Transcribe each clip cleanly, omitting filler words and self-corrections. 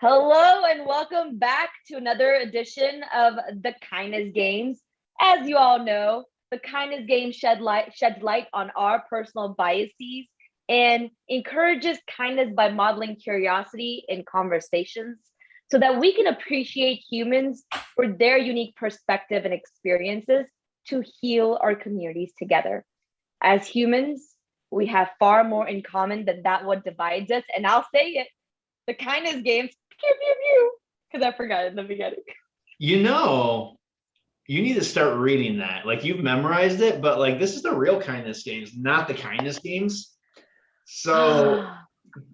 Hello and welcome back to another edition of the Kindness Games. As you all know, the Kindness Game sheds light on our personal biases and encourages kindness by modeling curiosity in conversations so that we can appreciate humans for their unique perspective and experiences to heal our communities together. As humans, we have far more in common than that what divides us, and I'll say it, the Kindness Games pew pew pew, because I forgot in the beginning. You know, you need to start reading that. Like you've memorized it, but like this is the real kindness games, not the kindness games. So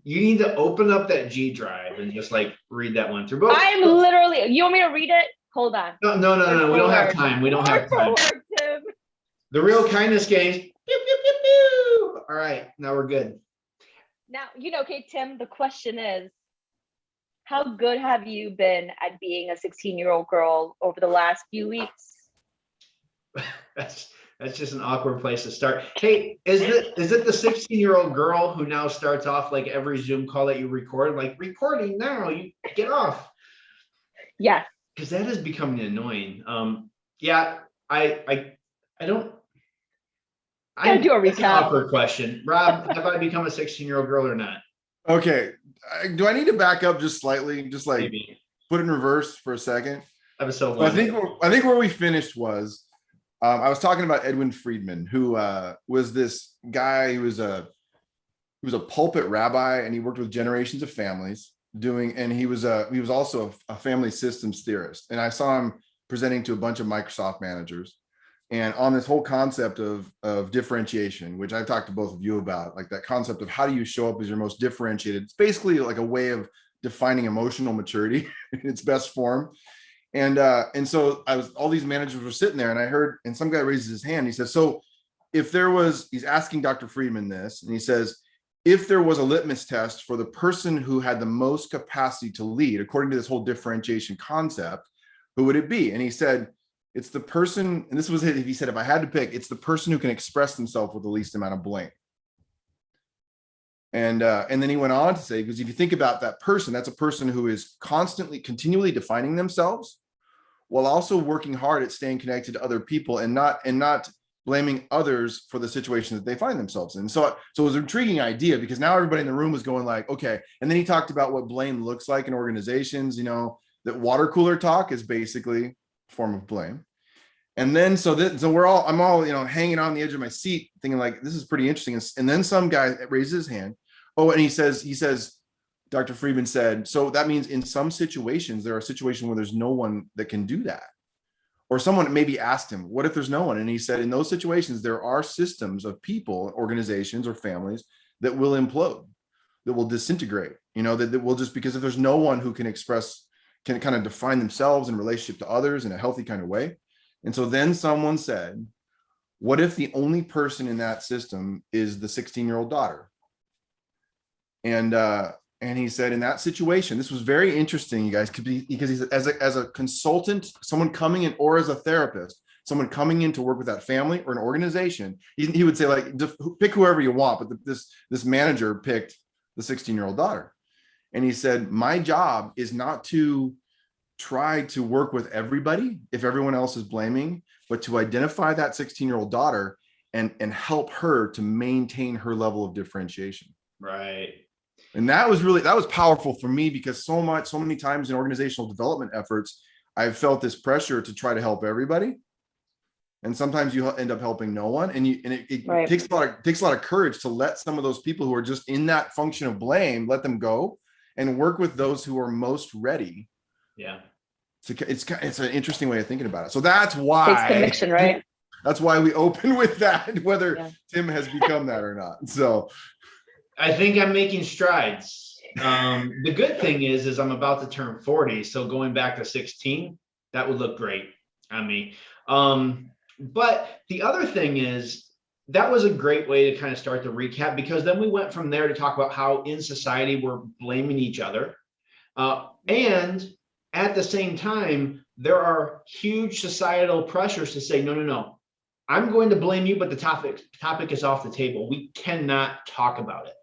you need to open up that G drive and just like read that one through. But I'm literally, you want me to read it? Hold on. no. We don't have time. We don't have time. Tim. The real kindness games. Pew, pew, pew, pew. All right, now we're good. Now, okay, Tim, the question is, how good have you been at being a 16-year-old girl over the last few weeks? That's just an awkward place to start. Hey, is it the 16-year-old girl who now starts off like every Zoom call that you record, like recording now, you get off? Yes. Because that is becoming annoying. Yeah, I don't. I do a recap. An awkward question. Rob, have I become a 16-year-old girl or not? Okay. Do I need to back up just slightly? Just like Maybe. Put it in reverse for a second. Episode So one. I think where we finished was I was talking about Edwin Friedman, who was this guy who was a pulpit rabbi, and he worked with generations of families and he was also a family systems theorist. And I saw him presenting to a bunch of Microsoft managers and on this whole concept of differentiation, which I've talked to both of you about, like that concept of how do you show up as your most differentiated. It's basically like a way of defining emotional maturity in its best form. And so all these managers were sitting there, and I heard, and some guy raises his hand. He says, so he's asking Dr. Friedman this, and he says, if there was a litmus test for the person who had the most capacity to lead, according to this whole differentiation concept, who would it be? And he said, it's the person, and this was it, he said, if I had to pick, it's the person who can express themselves with the least amount of blame. And then he went on to say, because if you think about that person, that's a person who is continually defining themselves while also working hard at staying connected to other people and not blaming others for the situation that they find themselves in. So it was an intriguing idea, because now everybody in the room was going like, okay. And then he talked about what blame looks like in organizations, that water cooler talk is basically a form of blame. And then so I'm all hanging on the edge of my seat thinking like, this is pretty interesting. And then some guy raises his hand. Oh, and he says, Dr. Friedman said, so that means in some situations, there are situations where there's no one that can do that. Or someone maybe asked him, what if there's no one? And he said, in those situations, there are systems of people, organizations, or families that will implode, that will disintegrate, that will just, because if there's no one who can kind of define themselves in relationship to others in a healthy kind of way. And so then someone said, what if the only person in that system is the 16-year-old daughter? And he said, in that situation, this was very interesting, you guys, because he's as a consultant, someone coming in, or as a therapist, someone coming in to work with that family or an organization, he would say, like, pick whoever you want, but this manager picked the 16-year-old daughter. And he said, my job is not to try to work with everybody if everyone else is blaming, but to identify that 16-year-old daughter and help her to maintain her level of differentiation. Right. And that was powerful for me, because so many times in organizational development efforts, I've felt this pressure to try to help everybody. And sometimes you end up helping no one. And it right. takes a lot of courage to let some of those people who are just in that function of blame, let them go and work with those who are most ready. Yeah. So it's an interesting way of thinking about it. So that's why takes conviction, right? That's why we open with that, whether Tim has become that or not. So I think I'm making strides. The good thing is I'm about to turn 40. So going back to 16, that would look great on me. But the other thing is, that was a great way to kind of start the recap, because then we went from there to talk about how in society we're blaming each other. And at the same time, there are huge societal pressures to say, no. I'm going to blame you, but the topic is off the table. We cannot talk about it.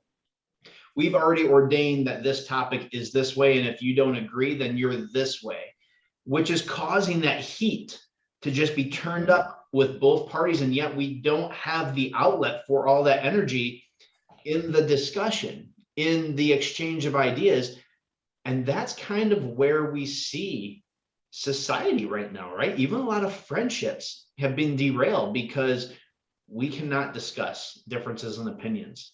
We've already ordained that this topic is this way, and if you don't agree, then you're this way, which is causing that heat to just be turned up with both parties, and yet we don't have the outlet for all that energy in the discussion, in the exchange of ideas. And that's kind of where we see society right now, right? Even a lot of friendships have been derailed because we cannot discuss differences in opinions,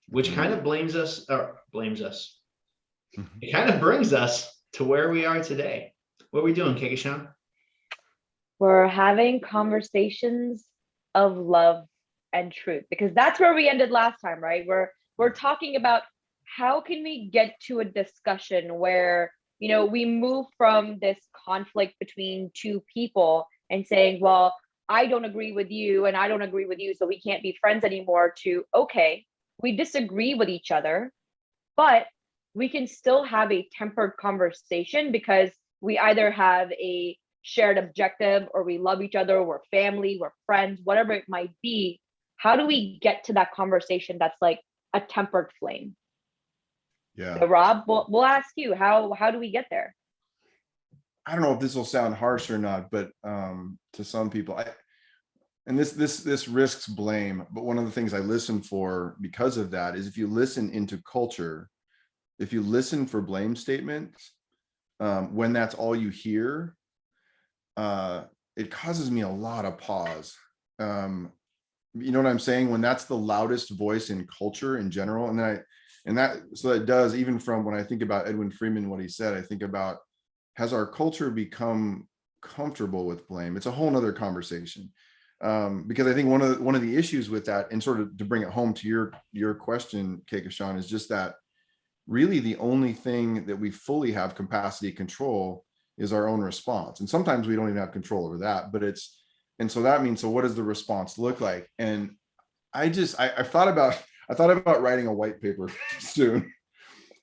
which kind of blames us. It kind of brings us to where we are today. What are we doing, Kekishan? We're having conversations of love and truth, because that's where we ended last time, right? We're talking about how can we get to a discussion where, you know, we move from this conflict between two people and saying, well, I don't agree with you and I don't agree with you, so we can't be friends anymore, to, okay, we disagree with each other, but we can still have a tempered conversation because we either have a shared objective, or we love each other, we're family, we're friends, whatever it might be. How do we get to that conversation that's like a tempered flame? Yeah. So Rob, we'll ask you, how do we get there? I don't know if this will sound harsh or not, but to some people, and this risks blame, but one of the things I listen for because of that is, if you listen into culture, if you listen for blame statements, when that's all you hear, it causes me a lot of pause. You know what I'm saying? When that's the loudest voice in culture in general, so it does, even from when I think about Edwin Friedman, what he said, I think about, has our culture become comfortable with blame? It's a whole nother conversation. Because I think one of the issues with that, and sort of to bring it home to your question, Kekishan, is just that really the only thing that we fully have capacity control is our own response. And sometimes we don't even have control over that, and so that means, so what does the response look like? And I thought about writing a white paper soon.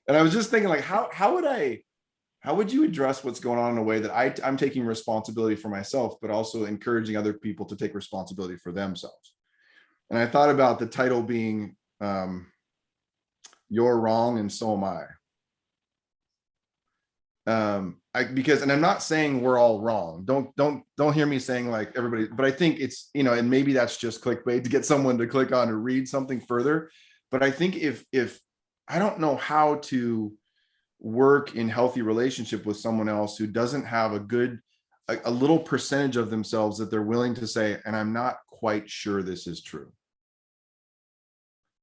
And I was just thinking, like, how would you address what's going on in a way that I'm taking responsibility for myself, but also encouraging other people to take responsibility for themselves? And I thought about the title being, You're Wrong and So Am I. Because, and I'm not saying we're all wrong. Don't hear me saying like everybody, but I think it's, you know, and maybe that's just clickbait to get someone to click on or read something further. But I think if I don't know how to work in healthy relationship with someone else who doesn't have a little percentage of themselves that they're willing to say, and I'm not quite sure this is true.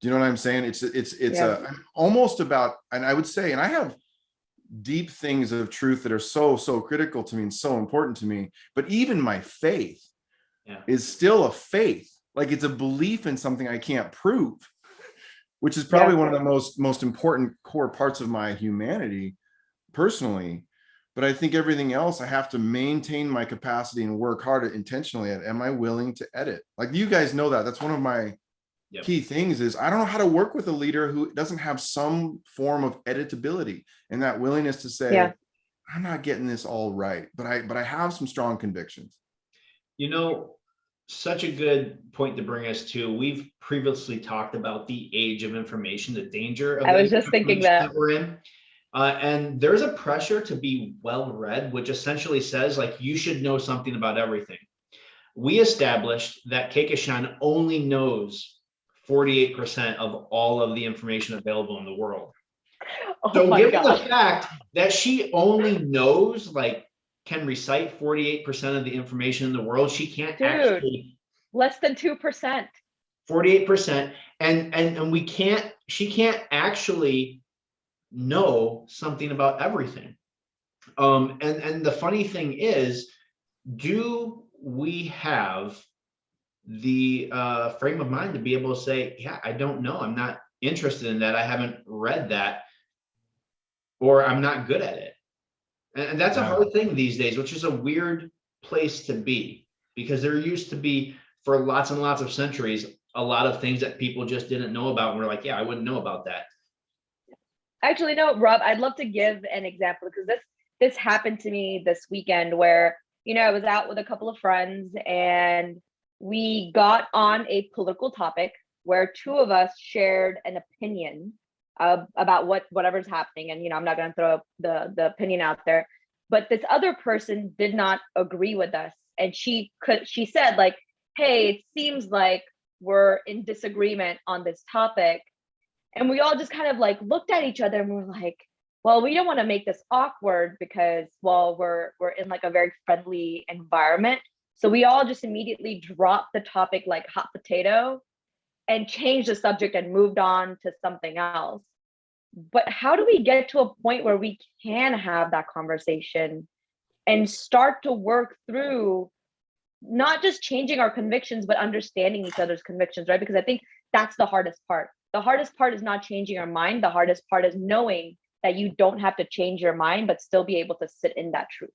Do you know what I'm saying? I'm almost about, and I would say, and I have deep things of truth that are so critical to me and so important to me, but even my faith is still a faith. Like, it's a belief in something I can't prove, which is probably one of the most important core parts of my humanity personally. But I think everything else, I have to maintain my capacity and work hard intentionally at, am I willing to edit? Like, you guys know that's one of my key things is, I don't know how to work with a leader who doesn't have some form of editability and that willingness to say, I'm not getting this all right, but I have some strong convictions. You know, such a good point to bring us to. We've previously talked about the age of information, the danger of I was just thinking that we're in. And there's a pressure to be well-read, which essentially says, like, you should know something about everything. We established that Kekishan only knows 48% of all of the information available in the world. So given the fact that she only knows, like, can recite 48% of the information in the world, she can't actually, less than 2%. 48%. And she can't actually know something about everything. And the funny thing is, do we have the frame of mind to be able to say, yeah, I don't know, I'm not interested in that, I haven't read that, or I'm not good at it? And that's a hard thing these days, which is a weird place to be, because there used to be, for lots and lots of centuries, a lot of things that people just didn't know about, and we're like, yeah, I wouldn't know about that. Actually, no, Rob, I'd love to give an example, because this happened to me this weekend where, you know, I was out with a couple of friends and we got on a political topic where two of us shared an opinion about whatever's happening. And, I'm not going to throw the opinion out there, but this other person did not agree with us. And she said like, hey, it seems like we're in disagreement on this topic. And we all just kind of like looked at each other and we're like, well, we don't want to make this awkward because, well, we're in like a very friendly environment. So we all just immediately dropped the topic like hot potato and changed the subject and moved on to something else. But how do we get to a point where we can have that conversation and start to work through not just changing our convictions, but understanding each other's convictions, right? Because I think that's the hardest part. The hardest part is not changing our mind. The hardest part is knowing that you don't have to change your mind, but still be able to sit in that truth.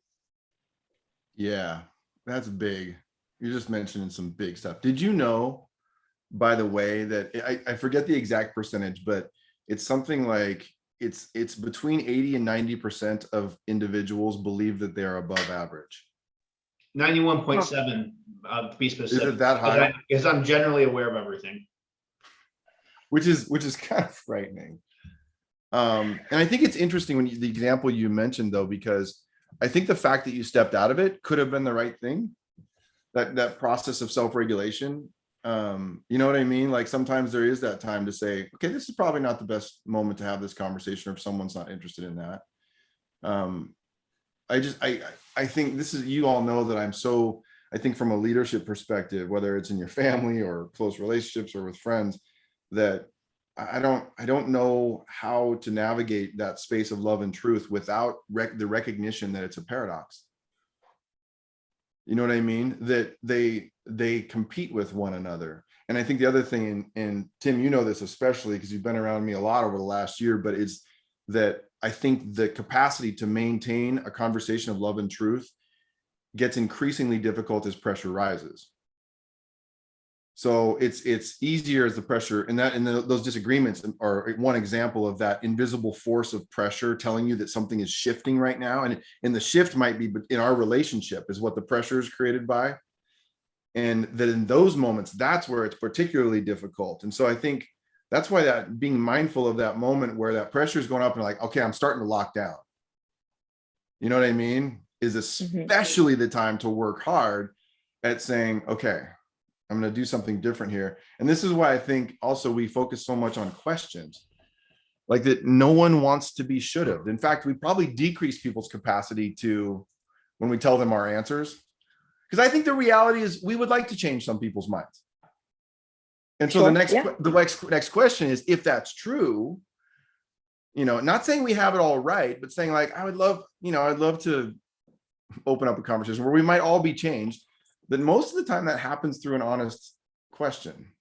Yeah, that's big. You're just mentioning some big stuff. Did you know, by the way, that I forget the exact percentage, but it's something like it's between 80 and 90% of individuals believe that they are above average. 91.7 to be specific. Is it that high? Because I'm generally aware of everything. Which is kind of frightening. And I think it's interesting when the example you mentioned, though, because I think the fact that you stepped out of it could have been the right thing. That process of self-regulation. You know what I mean? Like sometimes there is that time to say, okay, this is probably not the best moment to have this conversation if someone's not interested in that. I think this is, you all know that I think from a leadership perspective, whether it's in your family or close relationships or with friends, that I don't know how to navigate that space of love and truth without the recognition that it's a paradox. You know what I mean? That they compete with one another. And I think the other thing, and Tim, you know this especially because you've been around me a lot over the last year, but is that I think the capacity to maintain a conversation of love and truth gets increasingly difficult as pressure rises. So it's easier as the pressure, and those disagreements are one example of that invisible force of pressure telling you that something is shifting right now. And the shift might be in our relationship is what the pressure is created by. And that in those moments, that's where it's particularly difficult. And so I think that's why that being mindful of that moment where that pressure is going up and like, okay, I'm starting to lock down. You know what I mean? Is especially the time to work hard at saying, okay, I'm going to do something different here. And this is why I think also we focus so much on questions, like that no one wants to be should have. In fact, we probably decrease people's capacity to when we tell them our answers, because I think the reality is we would like to change some people's minds. And so the next question is, if that's true, not saying we have it all right, but saying like, I'd love to open up a conversation where we might all be changed. Then most of the time that happens through an honest question,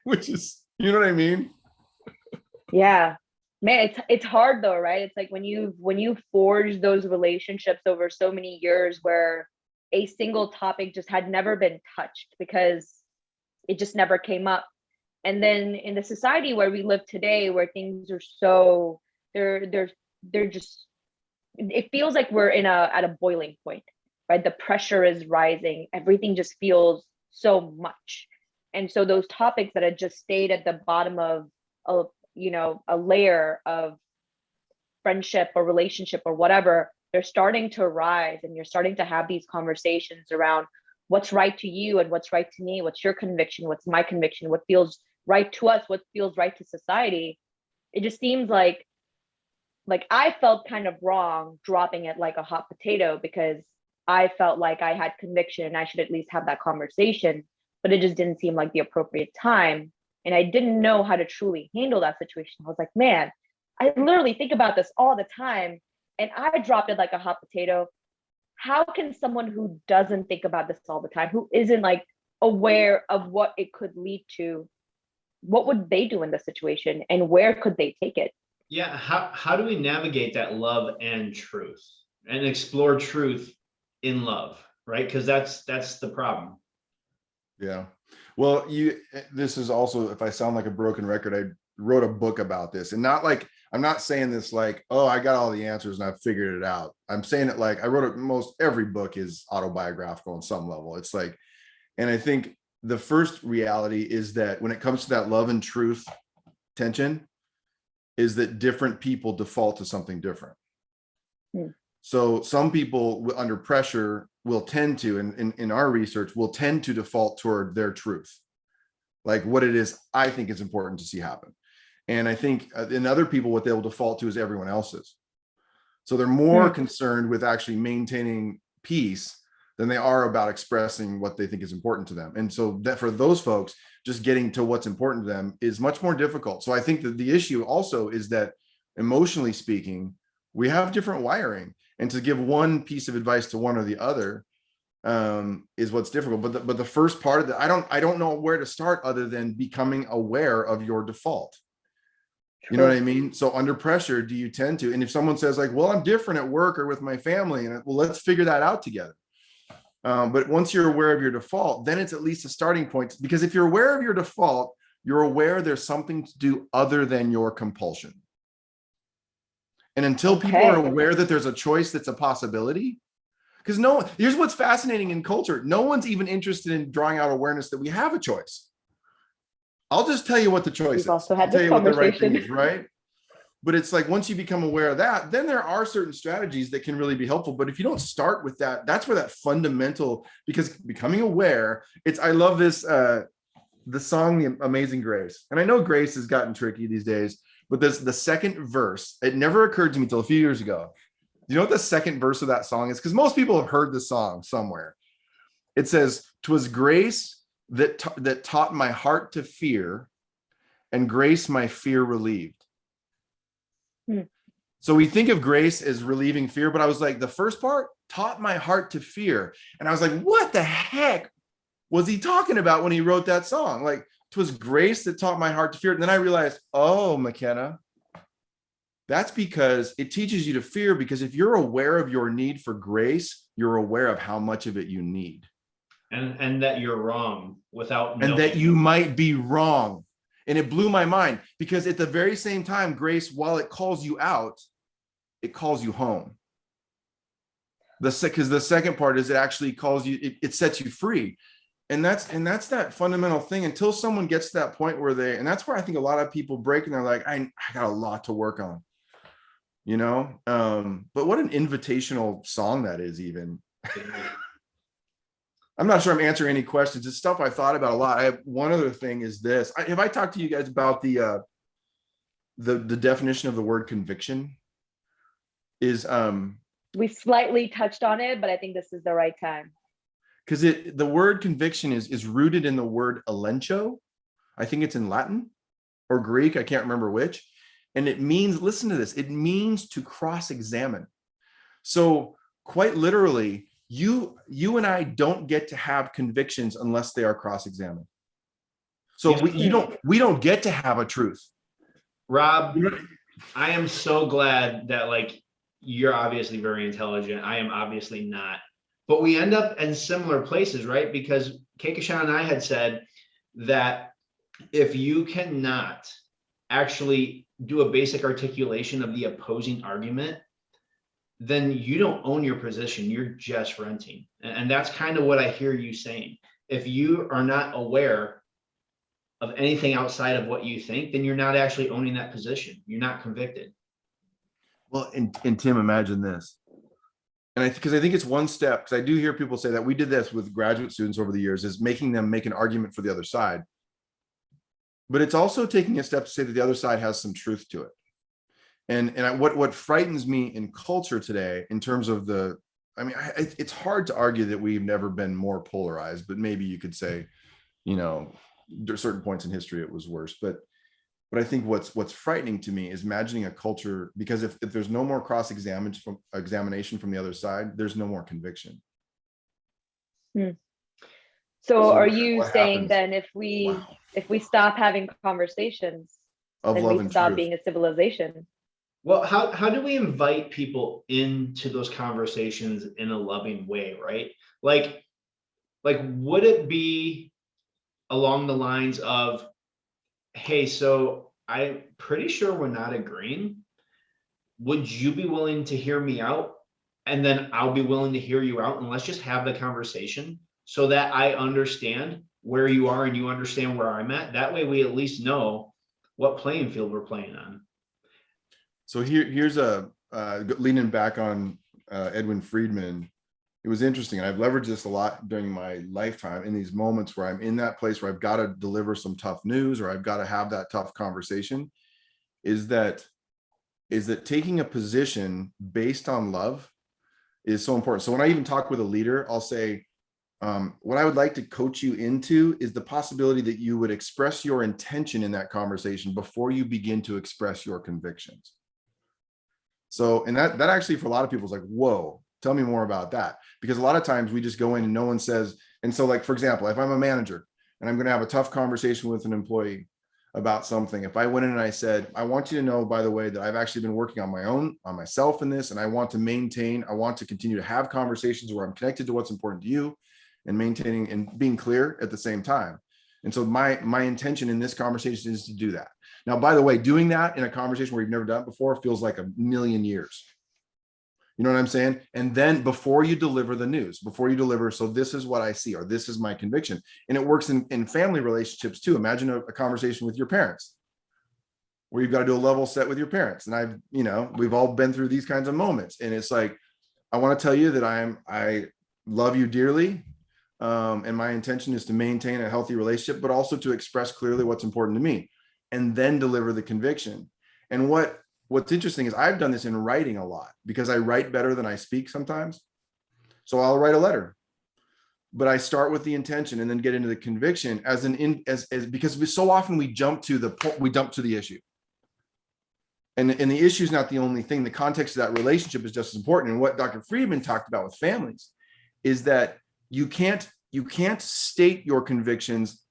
which is, you know what I mean? Yeah, man, it's hard though, right? It's like when you forge those relationships over so many years where a single topic just had never been touched because it just never came up. And then in the society where we live today, where things are so they're just, it feels like we're at a boiling point. Right? The pressure is rising. Everything just feels so much. And so those topics that had just stayed at the bottom of a layer of friendship or relationship or whatever, they're starting to rise, and you're starting to have these conversations around what's right to you and what's right to me, what's your conviction, what's my conviction, what feels right to us, what feels right to society. It just seems like I felt kind of wrong dropping it like a hot potato because I felt like I had conviction and I should at least have that conversation, but it just didn't seem like the appropriate time. And I didn't know how to truly handle that situation. I was like, man, I literally think about this all the time and I dropped it like a hot potato. How can someone who doesn't think about this all the time, who isn't like aware of what it could lead to, what would they do in this situation and where could they take it? Yeah. How do we navigate that love and truth and explore truth in love, right? Because that's the problem. Yeah. Well, this is also, if I sound like a broken record, I wrote a book about this, and not like I'm not saying this like, oh, I got all the answers and I've figured it out. I'm saying it like I wrote it. Most every book is autobiographical on some level. It's like, and I think the first reality is that when it comes to that love and truth tension, is that different people default to something different. So some people under pressure will tend to, and in our research, will tend to default toward their truth, like what it is I think is important to see happen. And I think in other people, what they'll default to is everyone else's. So they're more concerned with actually maintaining peace than they are about expressing what they think is important to them. And so that for those folks, just getting to what's important to them is much more difficult. So I think that the issue also is that emotionally speaking, we have different wiring, and to give one piece of advice to one or the other is what's difficult. But the first part of that, I don't know where to start other than becoming aware of your default. You know what I mean? So under pressure, do you tend to, and if someone says like, well, I'm different at work or with my family, and well, let's figure that out together. But once you're aware of your default, then it's at least a starting point, because if you're aware of your default, you're aware there's something to do other than your compulsion. And until people are aware that there's a choice that's a possibility, because here's what's fascinating in culture. No one's even interested in drawing out awareness that we have a choice. I'll just tell you what the choice is. Also had I'll tell you what the right thing conversation. is, right? But it's like, once you become aware of that, then there are certain strategies that can really be helpful. But if you don't start with that, that's where that fundamental, because becoming aware, I love this, the song, The Amazing Grace. And I know Grace has gotten tricky these days, but the second verse, it never occurred to me until a few years ago. Do you know what the second verse of that song is? Because most people have heard the song somewhere. It says, "'Twas grace that taught my heart to fear, and grace my fear relieved." So we think of grace as relieving fear, but I was like, the first part, taught my heart to fear. And I was like, what the heck was he talking about when he wrote that song? Like, it was grace that taught my heart to fear. And then I realized, oh, McKenna, that's because it teaches you to fear, because if you're aware of your need for grace, you're aware of how much of it you need. And that you're wrong without knowing. And that you might be wrong. And it blew my mind, because at the very same time, grace, while it calls you out, it calls you home. Because the second part is it actually calls you, it sets you free. And that's that fundamental thing, until someone gets to that point where and that's where I think a lot of people break, and they're like, I got a lot to work on, you know? But what an invitational song that is, even. I'm not sure I'm answering any questions. It's stuff I thought about a lot. I have one other thing is this. Have I talked to you guys about the definition of the word conviction? Is we slightly touched on it, but I think this is the right time. Because the word conviction is rooted in the word elencho. I think it's in Latin or Greek. I can't remember which. And it means, listen to this, it means to cross-examine. So quite literally, you and I don't get to have convictions unless they are cross-examined. So we don't get to have a truth. Rob, I am so glad that, like, you're obviously very intelligent. I am obviously not. But we end up in similar places, right? Because Kehkashan and I had said that if you cannot actually do a basic articulation of the opposing argument, then you don't own your position. You're just renting. And that's kind of what I hear you saying. If you are not aware of anything outside of what you think, then you're not actually owning that position. You're not convicted. Well, and Tim, imagine this. And because I think it's one step, because I do hear people say that we did this with graduate students over the years, is making them make an argument for the other side. But it's also taking a step to say that the other side has some truth to it. And what frightens me in culture today, in terms of it's hard to argue that we've never been more polarized, but maybe you could say, you know, there are certain points in history it was worse. But I think what's frightening to me is imagining a culture, because if there's no more examination from the other side, there's no more conviction. So are you saying happens? then if we stop having conversations, Of then love we and stop truth. being a civilization? Well, how do we invite people into those conversations in a loving way, right? Like would it be along the lines of, hey, so I'm pretty sure we're not agreeing, would you be willing to hear me out? And then I'll be willing to hear you out, and let's just have the conversation so that I understand where you are and you understand where I'm at. That way we at least know what playing field we're playing on. So here's a leaning back on Edwin Friedman. It was interesting, and I've leveraged this a lot during my lifetime in these moments where I'm in that place where I've got to deliver some tough news or I've got to have that tough conversation, is that taking a position based on love is so important. So when I even talk with a leader, I'll say, what I would like to coach you into is the possibility that you would express your intention in that conversation before you begin to express your convictions. So, and that actually for a lot of people is like, whoa, tell me more about that. Because a lot of times we just go in and no one says, and so like, for example, if I'm a manager and I'm going to have a tough conversation with an employee about something, if I went in and I said, I want you to know, by the way, that I've actually been working on myself in this, and I want to continue to have conversations where I'm connected to what's important to you and maintaining and being clear at the same time. And so my intention in this conversation is to do that. Now, by the way, doing that in a conversation where you've never done it before feels like a million years. You know what I'm saying? And then before you deliver the news, so this is what I see, or this is my conviction. And it works in family relationships too. Imagine a conversation with your parents where you've got to do a level set with your parents. And we've all been through these kinds of moments. And it's like, I want to tell you that I love you dearly. And my intention is to maintain a healthy relationship, but also to express clearly what's important to me, and then deliver the conviction. And what's interesting is I've done this in writing a lot, because I write better than I speak sometimes. So I'll write a letter, but I start with the intention and then get into the conviction because so often we jump to the issue. And the issue is not the only thing. The context of that relationship is just as important. And what Dr. Friedman talked about with families is that you can't state your convictions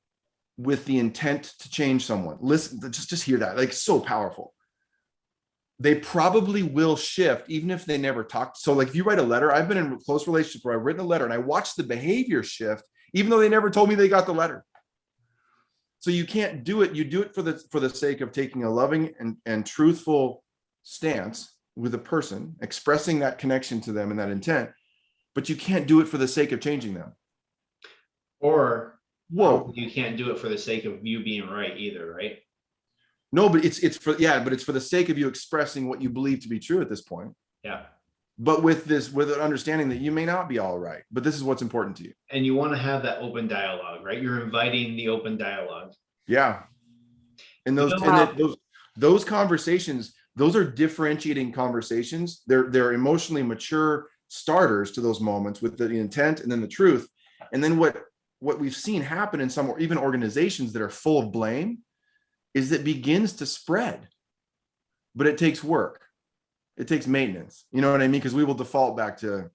with the intent to change someone. Listen, just hear that. Like, so powerful. They probably will shift even if they never talked. So like if you write a letter, I've been in a close relationship where I've written a letter and I watched the behavior shift, even though they never told me they got the letter. So you can't do it. You do it for the sake of taking a loving and truthful stance with a person, expressing that connection to them and that intent, but you can't do it for the sake of changing them. Or you can't do it for the sake of you being right either, right? No, but it's for the sake of you expressing what you believe to be true at this point. Yeah. But with an understanding that you may not be all right, but this is what's important to you. And you want to have that open dialogue, right? You're inviting the open dialogue. Yeah. And those conversations, those are differentiating conversations. They're emotionally mature starters to those moments with the intent and then the truth. And then what we've seen happen in some, even organizations that are full of blame, is it begins to spread, but it takes work. It takes maintenance. You know what I mean? Because we will default back to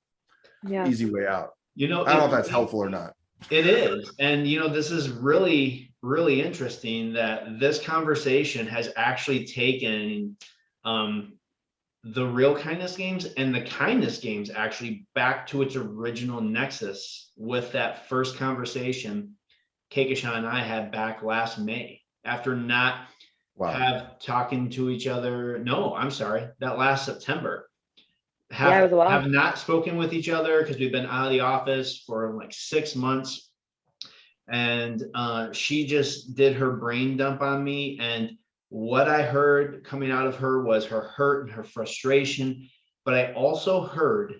easy way out. I don't know if that's helpful or not. It is. And, this is really, really interesting that this conversation has actually taken the real kindness games and the kindness games actually back to its original nexus with that first conversation Kehkashan and I had back last May. After not have talking to each other. No, I'm sorry. That last September. Have not spoken with each other because we've been out of the office for like 6 months. And she just did her brain dump on me. And what I heard coming out of her was her hurt and her frustration. But I also heard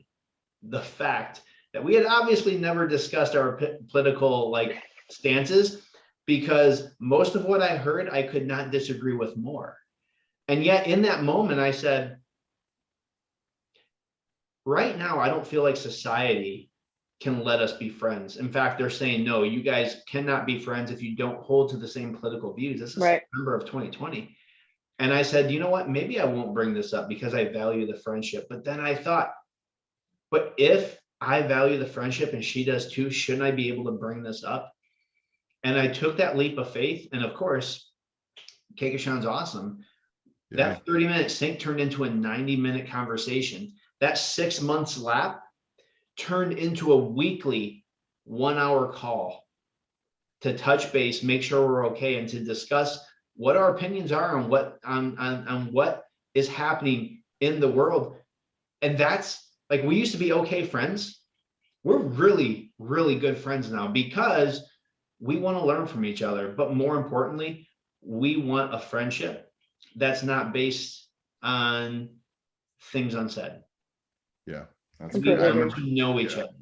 the fact that we had obviously never discussed our political stances, because most of what I heard, I could not disagree with more. And yet in that moment, I said, right now, I don't feel like society can let us be friends. In fact, they're saying, no, you guys cannot be friends if you don't hold to the same political views. This is September of 2020. And I said, you know what, maybe I won't bring this up because I value the friendship. But then I thought, but if I value the friendship and she does too, shouldn't I be able to bring this up? And I took that leap of faith. And of course, Kehkashan's awesome. Yeah. That 30-minute sync turned into a 90-minute conversation. That 6 months lap turned into a weekly 1-hour call to touch base, make sure we're okay, and to discuss what our opinions are on what is happening in the world. And that's like, we used to be okay friends. We're really, really good friends now because we want to learn from each other. But more importantly, we want a friendship that's not based on things unsaid. Yeah. That's We Completely want agree. to know each Yeah. other.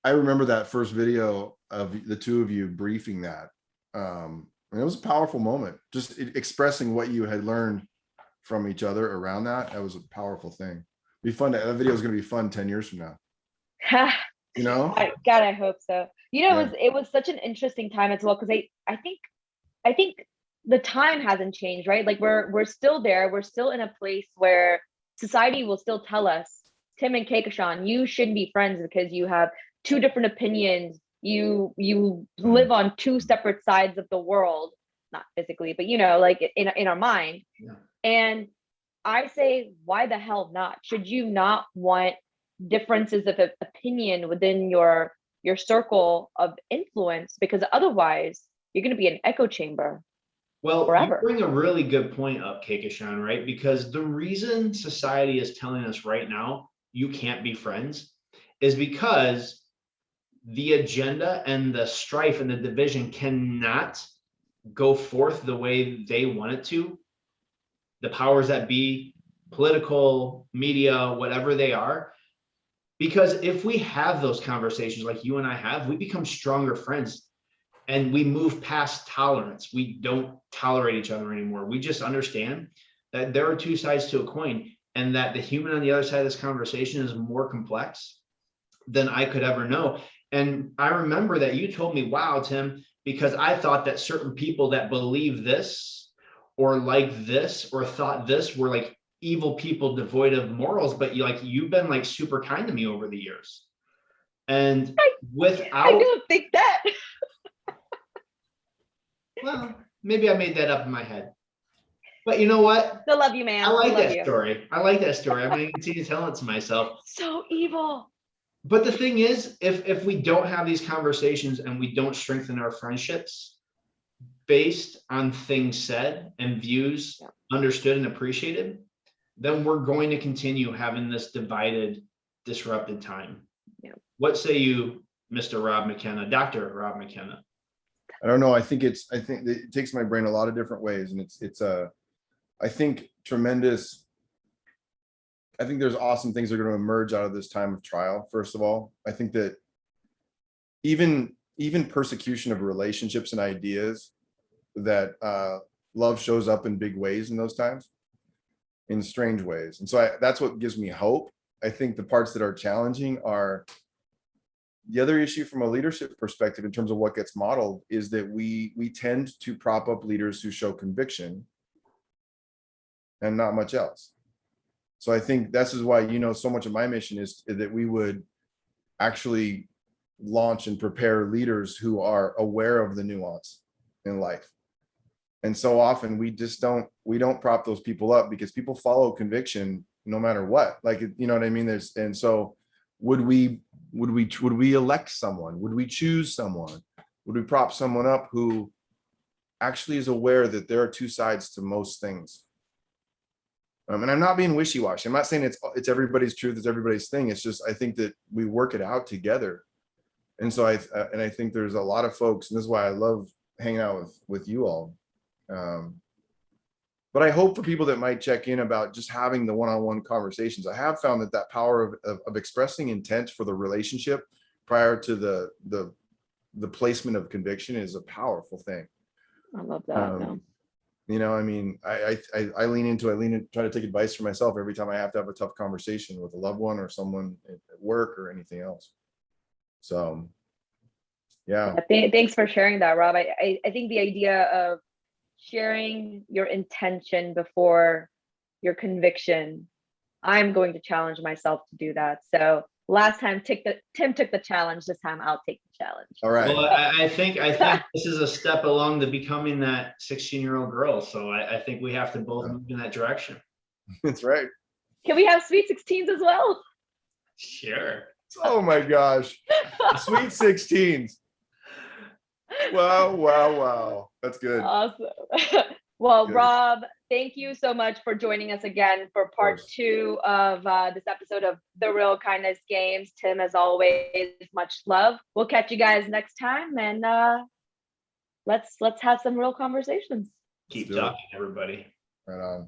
I remember that first video of the two of you briefing that. And it was a powerful moment, just expressing what you had learned from each other around that. That was a powerful thing. Be fun. That video is going to be fun 10 years from now. You know? God, I hope so. You know, Yeah. it was such an interesting time as well, because I think the time hasn't changed, right? Like we're still there. We're still in a place where society will still tell us, Tim and Keikashan, you shouldn't be friends because you have two different opinions. You live on two separate sides of the world, not physically, but you know, like in our mind. Yeah. And I say, why the hell not? Should you not want differences of opinion within your circle of influence? Because otherwise, you're going to be an echo chamber Well, forever. you bring a really good point up, Keikashan, right? Because the reason society is telling us right now, you can't be friends, is because the agenda and the strife and the division cannot go forth the way they want it to. The powers that be, political, media, whatever they are. Because if we have those conversations like you and I have, we become stronger friends and we move past tolerance. We don't tolerate each other anymore. We just understand that there are two sides to a coin and that the human on the other side of this conversation is more complex than I could ever know. And I remember that you told me, wow, Tim, because I thought that certain people that believe this or like this or thought this were like evil people devoid of morals, but you've been like super kind to me over the years. And I without, don't think that. well, maybe I made that up in my head. But you know what? Still love you, man. I like Still love that you. story. I like that story. I'm going to continue telling it to myself. So evil. But the thing is, if we don't have these conversations and we don't strengthen our friendships based on things said and views understood and appreciated, then we're going to continue having this divided, disrupted time. Yeah. What say you, Mr. Rob McKenna, Dr. Rob McKenna? I don't know. I think it takes my brain a lot of different ways. And I think there's awesome things that are going to emerge out of this time of trial. First of all, I think that even persecution of relationships and ideas, that love shows up in big ways in those times, in strange ways. And so that's what gives me hope. I think the parts that are challenging are the other issue from a leadership perspective in terms of what gets modeled is that we tend to prop up leaders who show conviction and not much else. So I think this is why, so much of my mission is that we would actually launch and prepare leaders who are aware of the nuance in life. And so often we don't prop those people up because people follow conviction no matter what. Like, you know what I mean? And so would we elect someone? Would we choose someone? Would we prop someone up who actually is aware that there are two sides to most things? And I'm not being wishy-washy. I'm not saying it's everybody's truth, it's everybody's thing. It's just, I think that we work it out together. And so I think there's a lot of folks, and this is why I love hanging out with you all. But I hope for people that might check in about just having the one-on-one conversations. I have found that power of expressing intent for the relationship prior to the placement of conviction is a powerful thing. I love that. I mean, I lean into try to take advice for myself every time I have to have a tough conversation with a loved one or someone at work or anything else. So, yeah. Thanks for sharing that, Rob. I think the idea of sharing your intention before your conviction, I'm going to challenge myself to do that. So last time Tim took the challenge, this time I'll take the challenge. All right. Well, I think this is a step along to becoming that 16-year-old girl. So I think we have to both move in that direction. That's right. Can we have sweet 16s as well? Sure. Oh my gosh. Sweet 16s. Wow. That's good. Awesome. Well, Good. Rob, thank you so much for joining us again for part course. 2 of this episode of The Real Kindness Games. Tim, as always, much love. We'll catch you guys next time, and let's have some real conversations. Keep do it. talking, everybody. Right on.